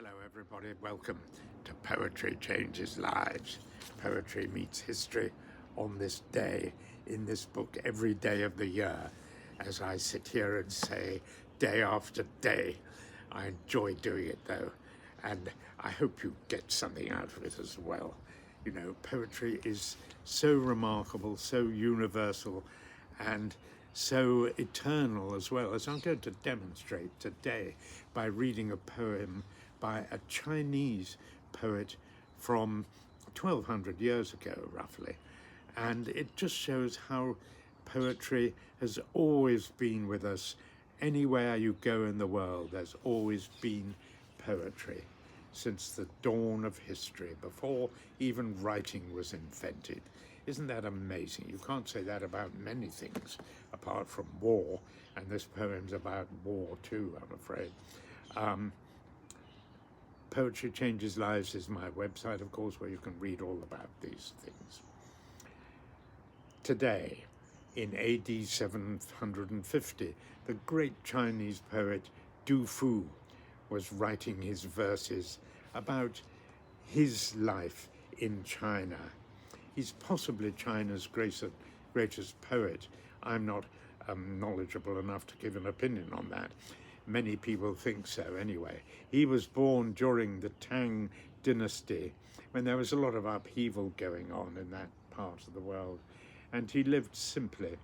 Hello everybody, welcome to Poetry Changes Lives. Poetry meets history on this day, in this book, every day of the year. As I sit here and say, day after day, I enjoy doing it though, and I hope you get something out of it as well. You know, poetry is so remarkable, so universal, and so eternal as well, as I'm going to demonstrate today by reading a poem by a Chinese poet from 1200 years ago, roughly. And it just shows how poetry has always been with us. Anywhere you go in the world, there's always been poetry since the dawn of history, before even writing was invented. Isn't that amazing? You can't say that about many things apart from war, and this poem's about war too, I'm afraid. Poetry Changes Lives is my website, of course, where you can read all about these things. Today, in AD 750, the great Chinese poet Du Fu was writing his verses about his life in China. He's possibly China's greatest poet. I'm not knowledgeable enough to give an opinion on that. Many people think so anyway. He was born during the Tang Dynasty, when there was a lot of upheaval going on in that part of the world, and he lived simply.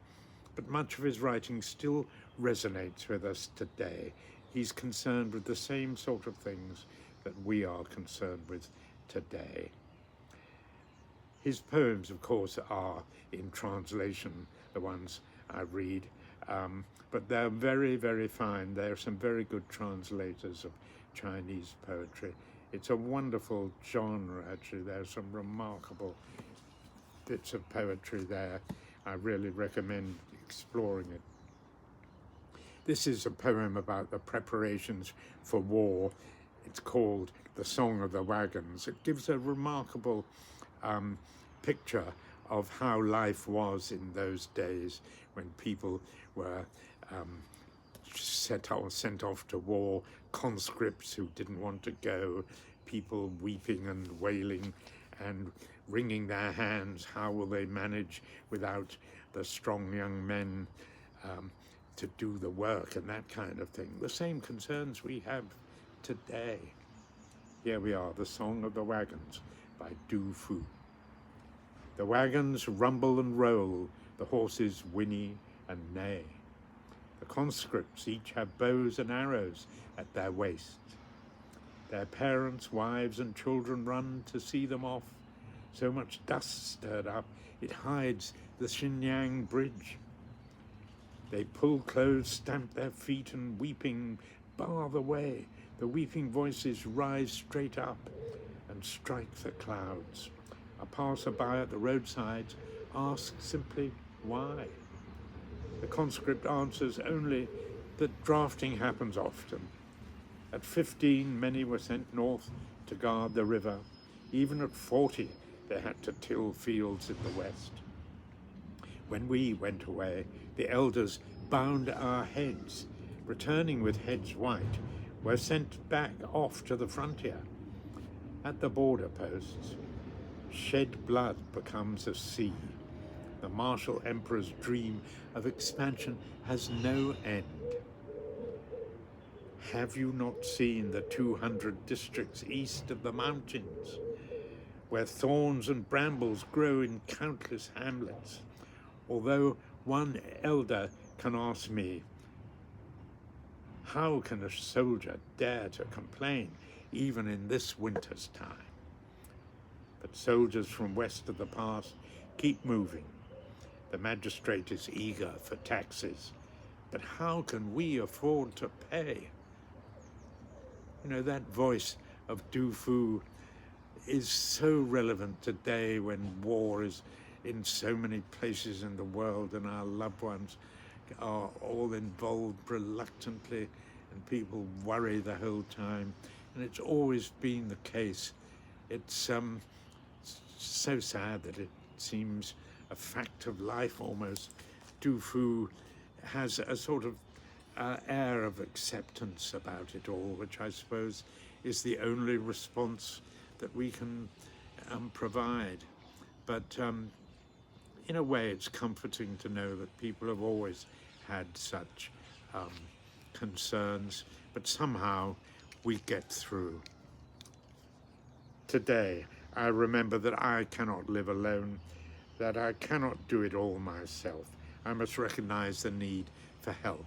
But much of his writing still resonates with us today. He's concerned with the same sort of things that we are concerned with today. His poems, of course, are in translation, the ones I read, but they're very, very fine. There are some very good translators of Chinese poetry. It's a wonderful genre, actually. There's some remarkable bits of poetry there. I really recommend exploring it. This is a poem about the preparations for war. It's called The Song of the Wagons. It gives a remarkable picture of how life was in those days when people were sent off to war, conscripts who didn't want to go, people weeping and wailing and wringing their hands. How will they manage without the strong young men to do the work and that kind of thing? The same concerns we have today. Here we are, The Song of the Wagons by Du Fu. The wagons rumble and roll, the horses whinny and neigh. The conscripts each have bows and arrows at their waists. Their parents, wives and children run to see them off. So much dust stirred up, it hides the Xinyang bridge. They pull clothes, stamp their feet and weeping bar the way. The weeping voices rise straight up and strike the clouds. A passerby at the roadside asks simply, why? The conscript answers only that drafting happens often. At 15, many were sent north to guard the river. Even at 40, they had to till fields in the west. When we went away, the elders bound our heads. Returning with heads white, were sent back off to the frontier. At the border posts, shed blood becomes a sea. The martial emperor's dream of expansion has no end. Have you not seen the 200 districts east of the mountains, where thorns and brambles grow in countless hamlets? Although one elder can ask me, how can a soldier dare to complain even in this winter's time? But soldiers from west of the pass keep moving. The magistrate is eager for taxes, but how can we afford to pay? You know, that voice of Du Fu is so relevant today when war is in so many places in the world and our loved ones are all involved reluctantly and people worry the whole time. And it's always been the case. It's so sad that it seems a fact of life almost. Du Fu has a sort of air of acceptance about it all, which I suppose is the only response that we can provide. But in a way, it's comforting to know that people have always had such concerns, but somehow we get through. Today, I remember that I cannot live alone, that I cannot do it all myself. I must recognize the need for help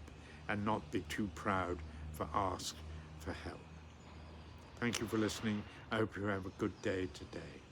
and not be too proud to ask for help. Thank you for listening. I hope you have a good day today.